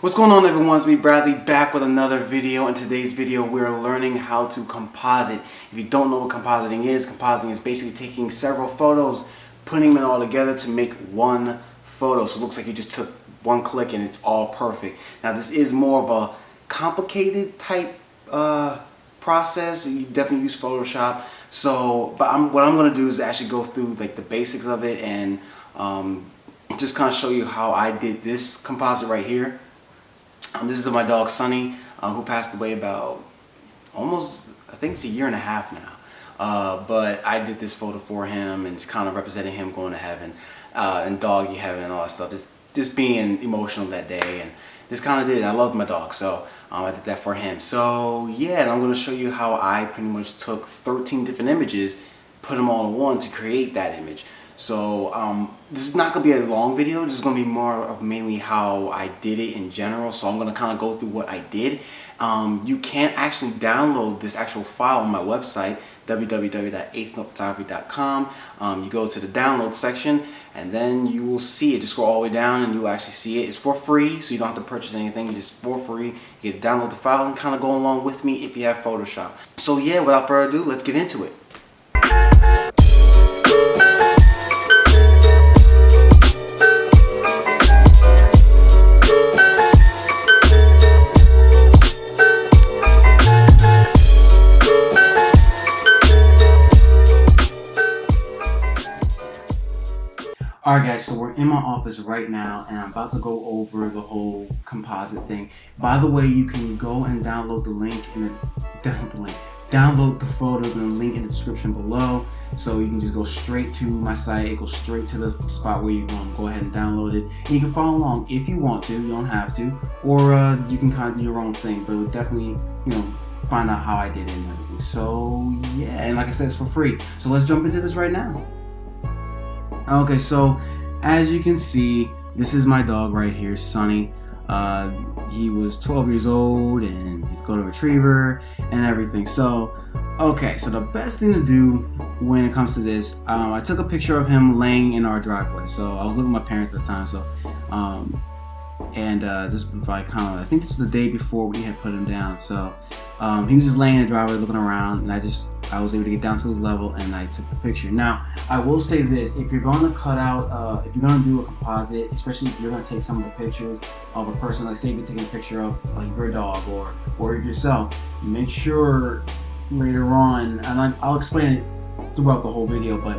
What's going on, everyone? It's me, Bradley, back with another video. In today's video, we're learning how to composite. If you don't know what compositing is basically taking several photos, putting them all together to make one photo. So it looks like you just took one click and it's all perfect. Now, this is more of a complicated type process. You definitely use Photoshop. So, but what I'm going to do is actually go through like the basics of it and just kind of show you how I did this composite right here. This is my dog Sunny, who passed away about almost, I think it's a year and a half now. But I did this photo for him and it's kind of representing him going to heaven and doggy heaven and all that stuff. Just being emotional that day, and just kind of did it. I loved my dog, so I did that for him. So yeah, and I'm going to show you how I pretty much took 13 different images, put them all in one to create that image. So this is not going to be a long video. This is going to be more of mainly how I did it in general. So I'm going to kind of go through what I did. You can't actually download this actual file on my website, www.eighthnotephotography.com. You go to the download section and then you will see it. Just go all the way down and you'll actually see it. It's for free, so you don't have to purchase anything. It's just for free. You get to download the file and kind of go along with me if you have Photoshop. So yeah, without further ado, let's get into it. Alright guys, so we're in my office right now and I'm about to go over the whole composite thing. By the way, you can go and download the link download the photos and the link in the description below. So you can just go straight to my site. It goes straight to the spot where you want to go ahead and download it. And you can follow along if you want to. You don't have to. Or you can kind of do your own thing. But it would definitely, find out how I did it and everything. So yeah, and like I said, it's for free. So let's jump into this right now. Okay, so as you can see, this is my dog right here, Sunny. He was 12 years old and he's a golden retriever and everything. So, okay, so the best thing to do when it comes to this, I took a picture of him laying in our driveway. So I was living with my parents at the time. So, this was like I think this is the day before we had put him down. So he was just laying in the driveway looking around, and I was able to get down to his level and I took the picture. Now, I will say this: if you're going to cut out, if you're going to do a composite, especially if you're going to take some of the pictures of a person, like say you're taking a picture of like your dog or yourself, make sure later on, and I'll explain it throughout the whole video, but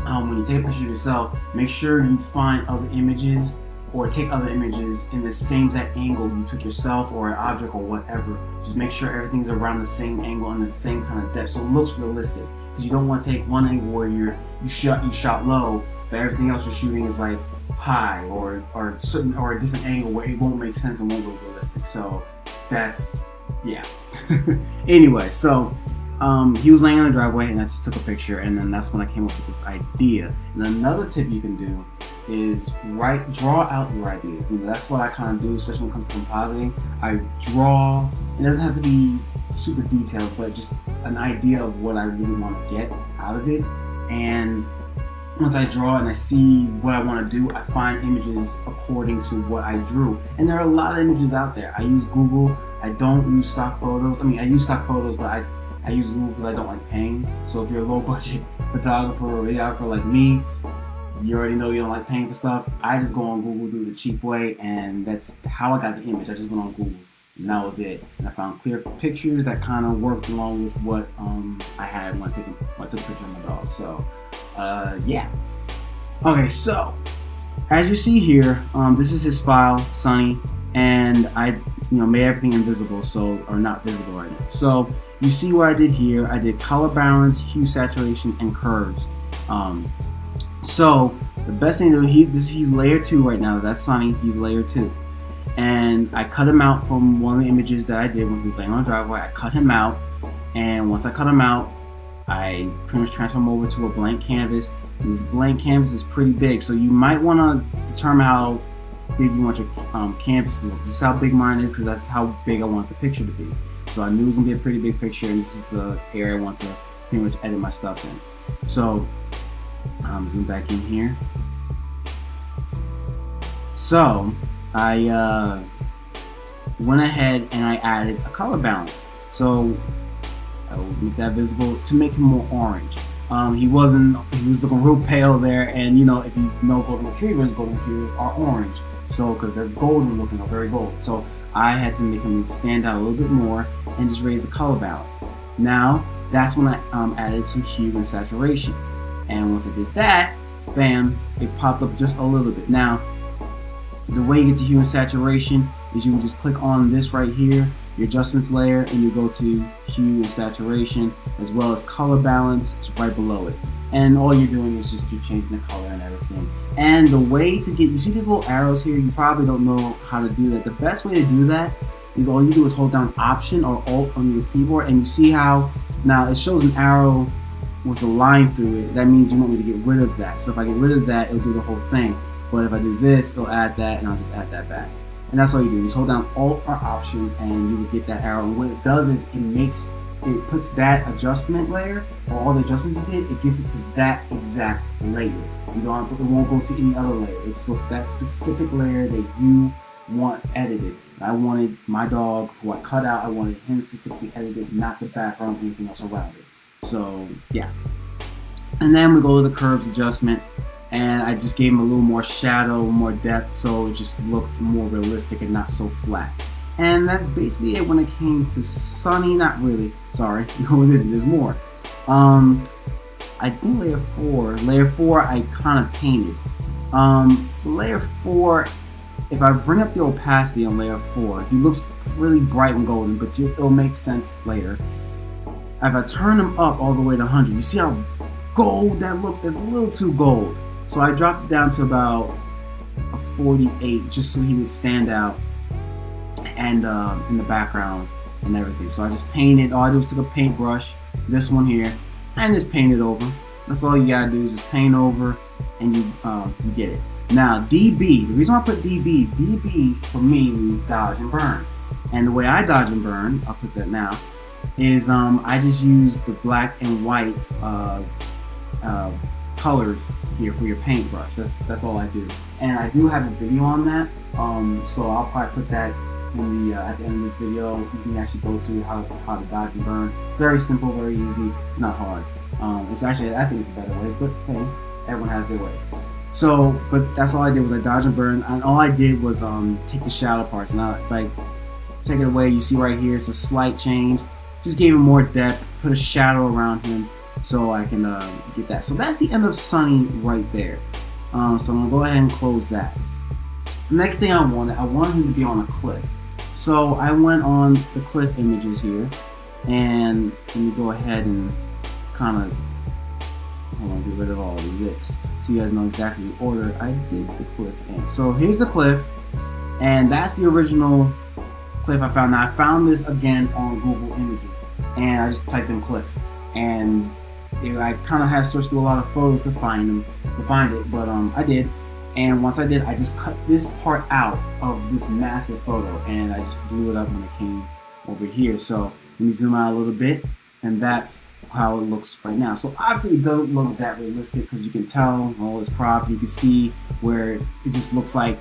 when you take a picture of yourself, make sure you find other images or take other images in the same exact angle you took yourself or an object or whatever. Just make sure everything's around the same angle and the same kind of depth so it looks realistic. Because you don't want to take one angle where you shot low, but everything else you're shooting is like high or a different angle where it won't make sense and won't look realistic. So that's, yeah. Anyway, so he was laying on the driveway and I just took a picture, and then that's when I came up with this idea. And another tip you can do is draw out your ideas. That's what I kind of do, especially when it comes to compositing. I draw. It doesn't have to be super detailed, but just an idea of what I really want to get out of it. And once I draw and I see what I want to do, I find images according to what I drew. And there are a lot of images out there. I use Google. I don't use stock photos. I mean, I use stock photos, but I use Google because I don't like paying. So if you're a low budget photographer or videographer like me, you already know you don't like paying for stuff. I just go on Google, do it the cheap way, and that's how I got the image. I just went on Google, and that was it. And I found clear pictures that kind of worked along with what I had when I took a picture of my dog. So, yeah. Okay, so as you see here, this is his file, Sunny, and I, made everything invisible, or not visible right now. So you see what I did here. I did color balance, hue, saturation, and curves. So the best thing to do, he's layer 2 right now. That's Sunny. He's layer 2, and I cut him out from one of the images that I did when he was laying on the driveway. I cut him out, and once I cut him out, I pretty much transfer him over to a blank canvas. And this blank canvas is pretty big, so you might want to determine how big you want your canvas to look. This is how big mine is because that's how big I want the picture to be. So I knew it was gonna be a pretty big picture, and this is the area I want to pretty much edit my stuff in. So zoom back in here. So I went ahead and I added a color balance. So I will make that visible to make him more orange. He was looking real pale there, and you know, if you know golden retrievers are orange. So because they're golden looking, or very gold. So I had to make him stand out a little bit more and just raise the color balance. Now that's when I added some hue and saturation. And once I did that, bam, it popped up just a little bit. Now, the way you get to hue and saturation is you will just click on this right here, your adjustments layer, and you go to hue and saturation, as well as color balance. It's right below it. And all you're doing is just you're changing the color and everything. And the way to get, you see these little arrows here, you probably don't know how to do that. The best way to do that is all you do is hold down Option or Alt on your keyboard, and you see how now it shows an arrow with a line through it. That means you want me to get rid of that. So if I get rid of that, it'll do the whole thing. But if I do this, it'll add that, and I'll just add that back. And that's all you do. You just hold down Alt or Option, and you will get that arrow. And what it does is it puts that adjustment layer, or all the adjustments you did, it gives it to that exact layer. It won't go to any other layer. It just goes to that specific layer that you want edited. I wanted my dog, who I cut out, I wanted him specifically edited, not the background, anything else around it. So yeah. And then we go to the curves adjustment, and I just gave him a little more shadow, more depth, so it just looked more realistic and not so flat. And that's basically it when it came to Sunny. Not really, sorry, no it isn't, there's more. I think layer 4 I kind of painted. Layer 4, if I bring up the opacity on layer 4, he looks really bright and golden, but it'll make sense later. If I turn him up all the way to 100, you see how gold that looks? That's a little too gold. So I dropped it down to about a 48, just so he would stand out and in the background and everything. So I just painted. All I did was took a paintbrush, this one here, and just paint it over. That's all you gotta do is just paint over, and you get it. Now DB, the reason why I put DB for me means dodge and burn. And the way I dodge and burn, I'll put that now, is I just use the black and white colors here for your paintbrush. That's all I do. And I do have a video on that, so I'll probably put that in the at the end of this video. You can actually go to how to dodge and burn. Very simple, very easy. It's not hard. It's actually, I think it's a better way, but hey, everyone has their ways. So, but that's all I did was I dodge and burn, and all I did was take the shadow parts. Now, if I take it away, you see right here, it's a slight change. Just gave him more depth, put a shadow around him, so I can get that. So that's the end of Sunny right there. So I'm gonna go ahead and close that. Next thing I wanted him to be on a cliff. So I went on the cliff images here, and let me go ahead and kind of get rid of all of this, so you guys know exactly the order I did the cliff in. So here's the cliff, and that's the original cliff I found. Now I found this again on Google Images, and I just typed in cliff, and I kind of had to search through a lot of photos to find it, but I did. And once I did, I just cut this part out of this massive photo, and I just blew it up when it came over here. So let me zoom out a little bit, and that's how it looks right now. So obviously it doesn't look that realistic, because you can tell all this crop. You can see where it just looks like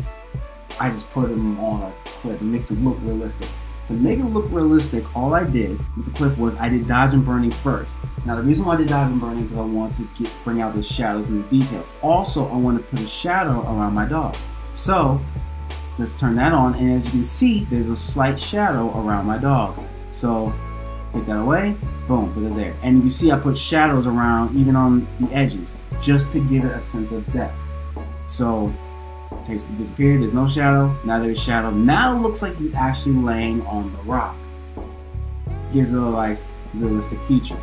I just put him on a cliff. It makes it look realistic. To make it look realistic, all I did with the cliff was I did dodge and burning first. Now the reason why I did dodge and burning is because I wanted to bring out the shadows and the details. Also, I want to put a shadow around my dog. So let's turn that on, and as you can see, there's a slight shadow around my dog. So take that away, boom, put it there. And you see I put shadows around, even on the edges, just to give it a sense of depth. So takes it disappeared, there's no shadow, now there's shadow. Now it looks like he's actually laying on the rock. Gives it a nice realistic feature.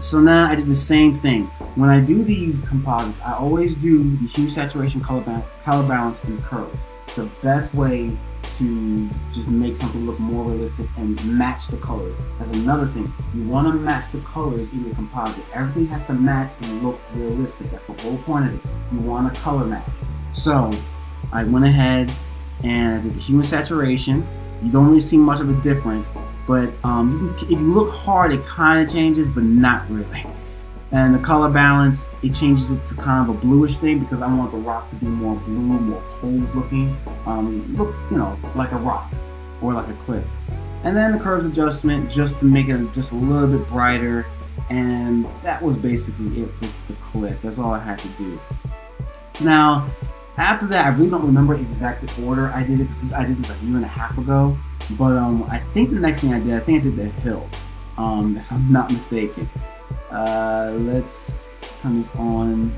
So now I did the same thing. When I do these composites, I always do the hue, saturation, color balance, and curves. The best way to just make something look more realistic and match the colors. That's another thing. You want to match the colors in your composite. Everything has to match and look realistic. That's the whole point of it. You want a color match. So I went ahead and I did the hue and saturation. You don't really see much of a difference, but if you look hard, it kind of changes, but not really. And the color balance, it changes it to kind of a bluish thing, because I want the rock to be more blue, more cold looking, look, like a rock. or like a cliff. And then the curves adjustment just to make it just a little bit brighter, and that was basically it with the cliff. That's all I had to do. Now, after that, I really don't remember exact order I did it, because I did this a year and a half ago. But I think the next thing I did the hill, if I'm not mistaken. Let's turn this on.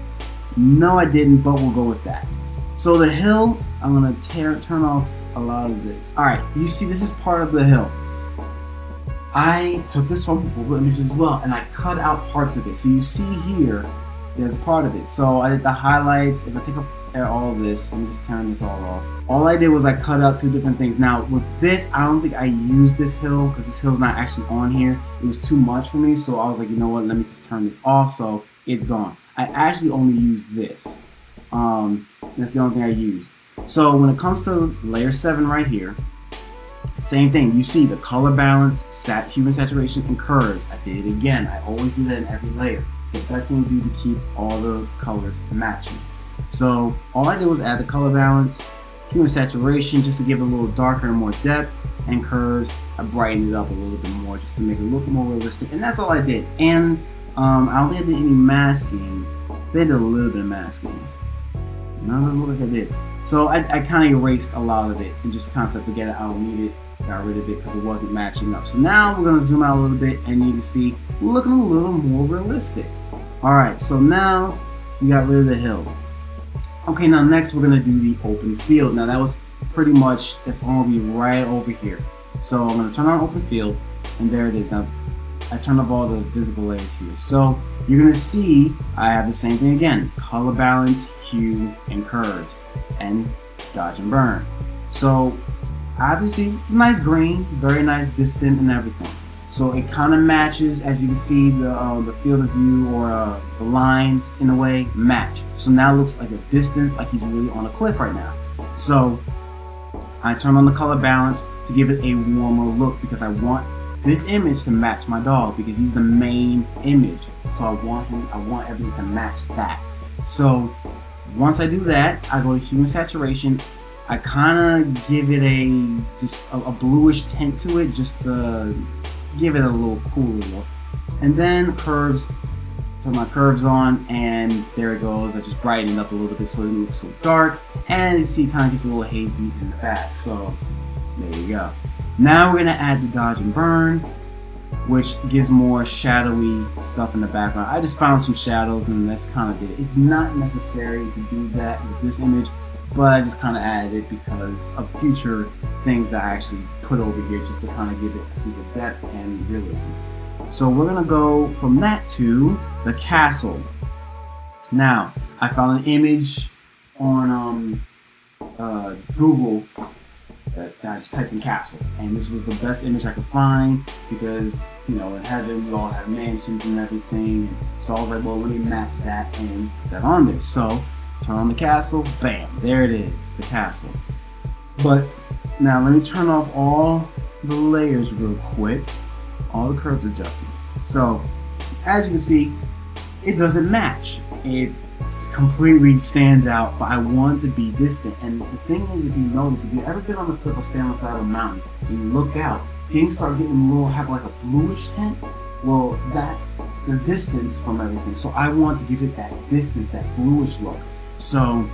No, I didn't, but we'll go with that. So the hill, I'm gonna turn off a lot of this. All right, you see, this is part of the hill. I took this from Google Images as well, and I cut out parts of it. So you see here, there's a part of it. So I did the highlights. If I take all of this, let me just turn this all off. All I did was I cut out two different things. Now with this, I don't think I used this hill, because this hill's not actually on here. It was too much for me, so I was like, you know what, let me just turn this off, so it's gone. I actually only used this. That's the only thing I used. So when it comes to layer 7 right here, same thing. You see the color balance, human saturation, and curves. I did it again. I always do that in every layer. It's the best thing to do to keep all the colors matching. So all I did was add the color balance, human saturation, just to give it a little darker and more depth, and curves. I brightened it up a little bit more just to make it look more realistic, and that's all I did. And I don't think I did any masking. They did a little bit of masking. No, it doesn't look like I did. So I kind of erased a lot of it and just kind of said, forget it, I don't need it. Got rid of it because it wasn't matching up. So now we're going to zoom out a little bit, and you can see we're looking a little more realistic. Alright, so now we got rid of the hill. Okay, now next we're going to do the open field. Now that was pretty much, it's going to be right over here. So I'm going to turn on open field, and there it is. Now I turned off all the visible layers here. So you're going to see I have the same thing again. Color balance, hue, and curves, and dodge and burn. So obviously it's a nice green, very nice distant and everything. So it kind of matches, as you can see, the field of view, or the lines in a way match. So now it looks like a distance, like he's really on a cliff right now. So I turn on the color balance to give it a warmer look, because I want this image to match my dog, because he's the main image. So I want everything to match that. So once I do that, I go to hue and saturation. I kind of give it just a bluish tint to it, just to give it a little cooler look. And then curves, turn my curves on, and there it goes. I just brighten it up a little bit so it looks so dark, and you see it kind of gets a little hazy in the back. So there you go. Now we're gonna add the dodge and burn, which gives more shadowy stuff in the background. I just found some shadows, and that's kind of did it. It's not necessary to do that with this image, but I just kind of added it because of future things that I actually put over here, just to kind of give it a sense of depth and realism. So we're gonna go from that to the castle. Now, I found an image on Google. I just typed in castle, and this was the best image I could find, because, you know, in heaven we all have mansions and everything. So I was like, well, let me match that and put that on there. So turn on the castle, bam, there it is, the castle. But now let me turn off all the layers real quick, all the curves adjustments. So as you can see, it doesn't match. It completely stands out, but I want it to be distant. And the thing is, if you notice, if you've ever been on the cliff or stand on the side of a mountain and you look out, things start getting a little, have like a bluish tint. Well, that's the distance from everything. So I want to give it that distance, that bluish look. So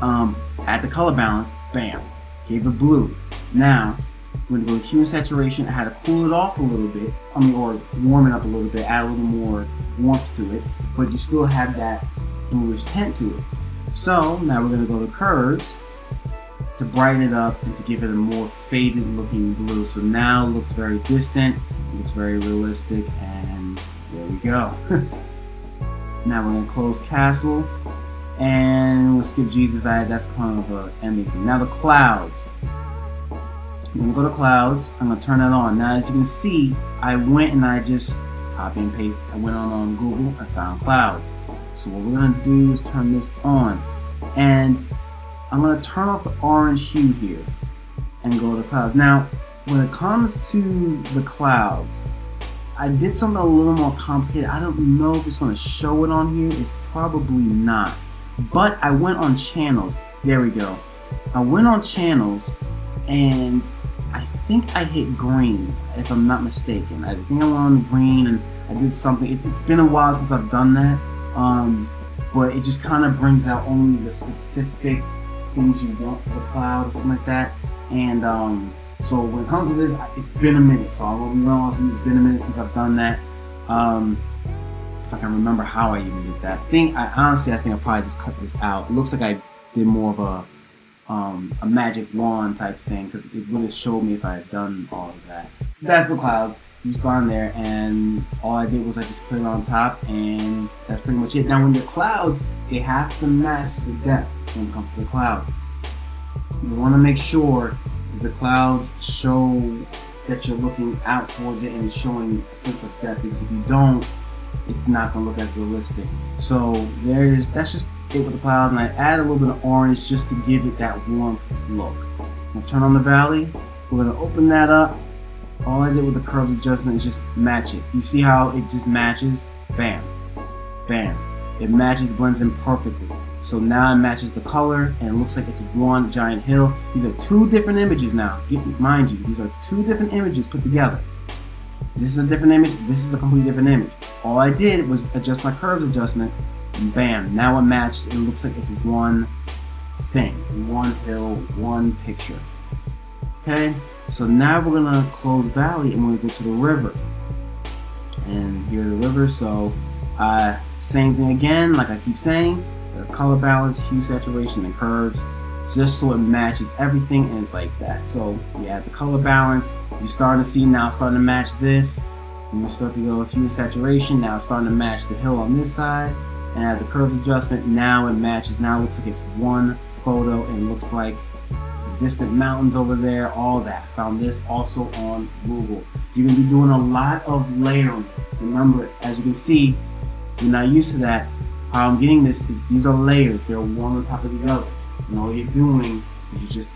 add the color balance, bam, gave it blue. Now I'm going to go to hue and saturation. I had to cool it off a little bit, or warm it up a little bit, add a little more warmth to it, but you still have that bluish tint to it. So now we're going to go to curves to brighten it up and to give it a more faded looking blue. So now it looks very distant, it looks very realistic, and there we go. Now we're going to close castle, and we'll skip Jesus. That's kind of a ending thing. Now the clouds. I'm going to go to clouds. I'm going to turn that on. Now as you can see, I went and I just copy and paste. I went on Google, I found clouds. So what we're going to do is turn this on, and I'm going to turn off the orange hue here and go to clouds. Now when it comes to the clouds, I did something a little more complicated. I don't know if it's going to show it on here. It's probably not, but I went on channels. There we go. I went on channels, and think I hit green, if I'm not mistaken. I think I went on green and I did something. It's been a while since I've done that, but it just kind of brings out only the specific things you want for the cloud or something like that. And so when it comes to this, it's been a minute, so I will be wrong. It's been a minute since I've done that. If I can remember how I even did that. Honestly, I think I probably just cut this out. It looks like I did more of a magic wand type thing, because it would have showed me if I had done all of that. That's the clouds. You find there, and all I did was I just put it on top, and that's pretty much it. Now, when the clouds, they have to match the depth when it comes to the clouds. You want to make sure the clouds show that you're looking out towards it and showing a sense of depth, because if you don't, it's not going to look as realistic. So that's just it with the clouds, and I add a little bit of orange just to give it that warmth look. Now turn on the valley. We're going to open that up. All I did with the curves adjustment is just match it. You see how it just matches? Bam. Bam. It matches, blends in perfectly. So now it matches the color, and it looks like it's one giant hill. These are two different images now. Mind you, these are two different images put together. This is a different image, this is a completely different image. All I did was adjust my curves adjustment, and bam, now it matches. It looks like it's one thing, one hill, one picture. Okay, so now we're gonna close valley and we're gonna go to the river. And here's the river, so same thing again, like I keep saying, the color balance, hue, saturation, and curves, just so it matches everything, and it's like that. So we add the color balance. You're starting to see now, starting to match this. And you start to go hue, saturation. Now it's starting to match the hill on this side. And add the curves adjustment. Now it matches. Now it looks like it's one photo, and it looks like the distant mountains over there. All that. Found this also on Google. You're gonna be doing a lot of layering. Remember, as you can see, you're not used to that. How I'm getting this is these are layers. They're one on top of the other. And all you're doing is you're just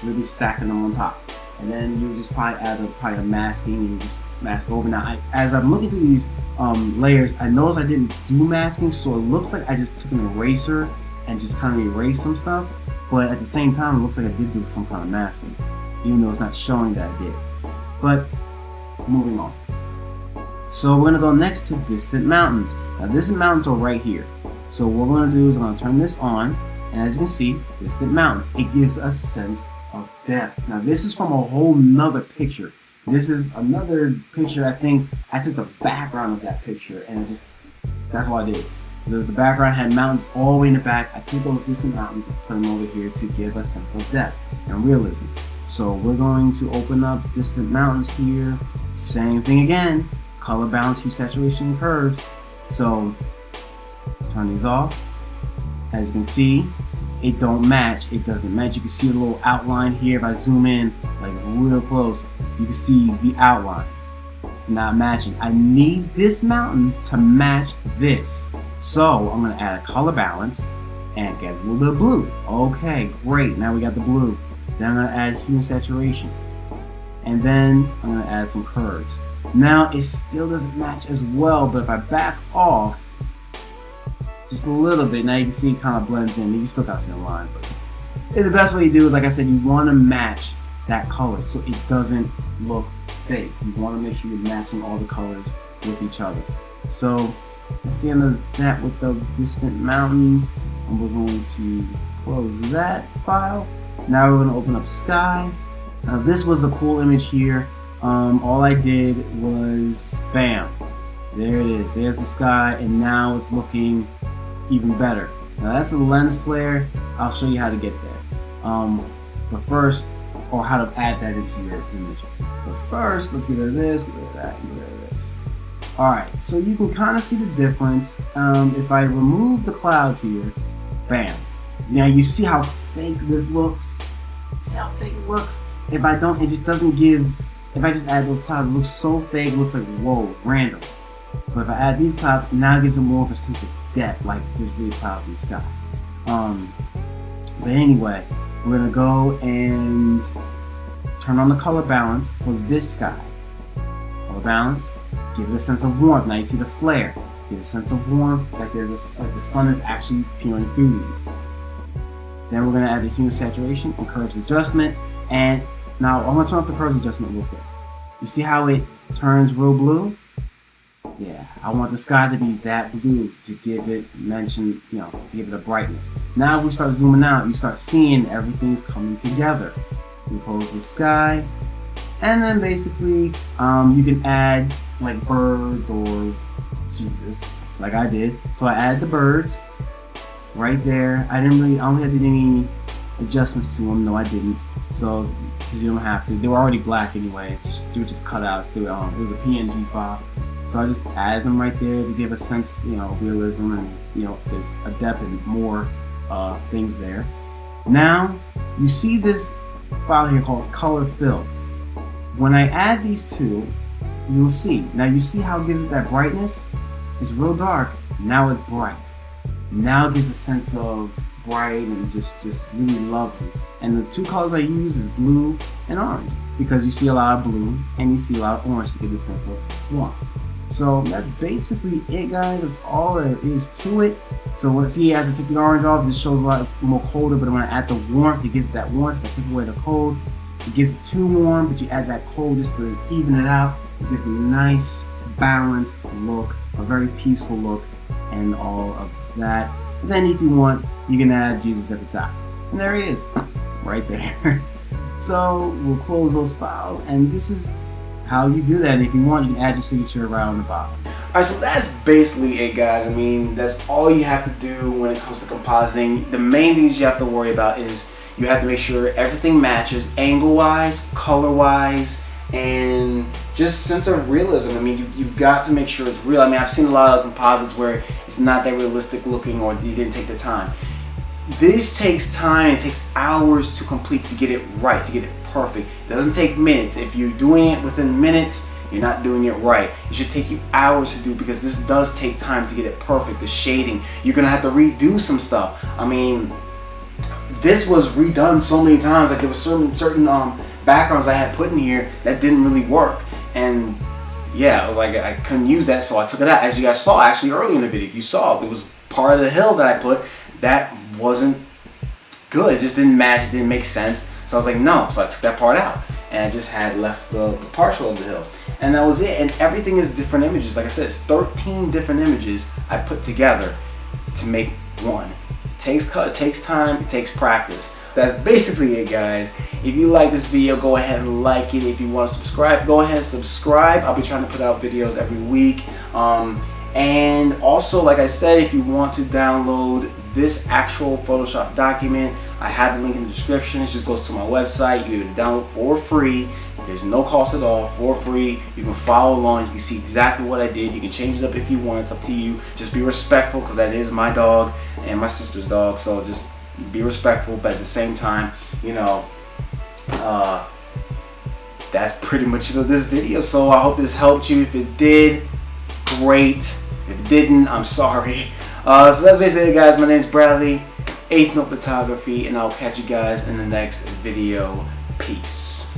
really stacking them on top. And then you just probably add a masking, and you just mask over. Now, as I'm looking through these layers, I noticed I didn't do masking, so it looks like I just took an eraser and just kind of erased some stuff. But at the same time, it looks like I did do some kind of masking, even though it's not showing that I did. But moving on. So we're gonna go next to distant mountains. Now, distant mountains are right here. So what we're gonna do is I'm gonna turn this on. And as you can see, distant mountains. It gives a sense of depth. Now this is from a whole nother picture. This is another picture. I think I took the background of that picture, and that's what I did. There was the background, had mountains all the way in the back. I took those distant mountains and put them over here to give a sense of depth and realism. So we're going to open up distant mountains here. Same thing again. Color balance, hue, saturation, and curves. So turn these off. As you can see, it don't match. It doesn't match. You can see a little outline here. If I zoom in like real close, you can see the outline. It's not matching. I need this mountain to match this. So I'm gonna add a color balance and get a little bit of blue. Okay, great. Now we got the blue. Then I'm gonna add hue and saturation. And then I'm gonna add some curves. Now it still doesn't match as well, but if I back off just a little bit, now you can see it kind of blends in. You still got to see the line, but the best way to do is, like I said, you want to match that color so it doesn't look fake. You want to make sure you're matching all the colors with each other. So that's the end of that with the distant mountains, and we're going to close that file. Now we're going to open up sky. Now this was a cool image here. All I did was bam, there it is. There's the sky, and now it's looking even better. Now that's the lens flare. I'll show you how to get there. But first, or how to add that into your image. But first, let's get rid of this, get rid of that, and get rid of this. Alright, so you can kind of see the difference. If I remove the clouds here, bam. Now you see how fake this looks? See how fake it looks? If I don't, it just doesn't give, if I just add those clouds, it looks so fake, it looks like, whoa, random. But if I add these clouds, now it gives it more of a sense of depth, like there's really clouds in the sky. But anyway, we're gonna go and turn on the color balance for this sky. Color balance, give it a sense of warmth. Now you see the flare, give it a sense of warmth, like the sun is actually peering through these. Then we're gonna add the hue, saturation, and curves adjustment. And Now I'm gonna turn off the curves adjustment real quick. You see how it turns real blue? Yeah, I want the sky to be that blue to give it to give it a brightness. Now if we start zooming out, you start seeing everything's coming together. We close the sky, and then basically you can add like birds or Jesus, like I did. So I add the birds right there. I only had to do any adjustments to them. No, I didn't. So because you don't have to. They were already black anyway. They were just cutouts. It was a PNG file. So I just added them right there to give a sense, of realism, and there's a depth and more things there. Now you see this file here called color fill. When I add these two, you'll see. Now you see how it gives it that brightness? It's real dark. Now it's bright. Now it gives a sense of bright and just really lovely. And the two colors I use is blue and orange, because you see a lot of blue and you see a lot of orange to give a sense of warmth. So that's basically it, guys. That's all there is to it. So let's see, as I take the orange off, this shows a lot more colder, but when I add the warmth, it gives that warmth. If I take away the cold, it gets too warm, but you add that cold just to even it out. It gives a nice, balanced look, a very peaceful look, and all of that. And then if you want, you can add Jesus at the top. And there he is, right there. So we'll close those files, and this is how you do that. And if you want, you can add your signature around the bottom. Alright, so that's basically it, guys. I mean, that's all you have to do when it comes to compositing. The main things you have to worry about is you have to make sure everything matches angle-wise, color-wise, and just sense of realism. I mean, you've got to make sure it's real. I mean, I've seen a lot of composites where it's not that realistic looking, or you didn't take the time. This takes time. It takes hours to complete, to get it right, to get it perfect. It doesn't take minutes. If you're doing it within minutes, you're not doing it right. It should take you hours to do, because this does take time to get it perfect. The shading, you're gonna have to redo some stuff. I mean, this was redone so many times. Like, there was certain backgrounds I had put in here that didn't really work, and yeah, I was like, I couldn't use that, so I took it out. As you guys saw actually earlier in the video, you saw it was part of the hill that I put that wasn't good. It just didn't match. It didn't make sense. So I was like, no. So I took that part out, and I just had left the partial of the hill, and that was it. And everything is different images. Like I said, it's 13 different images I put together to make one. It takes time. It takes practice. That's basically it, guys. If you like this video, go ahead and like it. If you want to subscribe, go ahead and subscribe. I'll be trying to put out videos every week. And also, like I said, if you want to download this actual Photoshop document, I have the link in the description. It just goes to my website. You can download for free. There's no cost at all, for free. You can follow along. You can see exactly what I did. You can change it up if you want. It's up to you. Just be respectful, because that is my dog and my sister's dog. So just be respectful, but at the same time, that's pretty much it of this video. So I hope this helped you. If it did, great. If it didn't, I'm sorry. So that's basically it, guys. My name is Bradley, 8th Note Photography, and I'll catch you guys in the next video. Peace.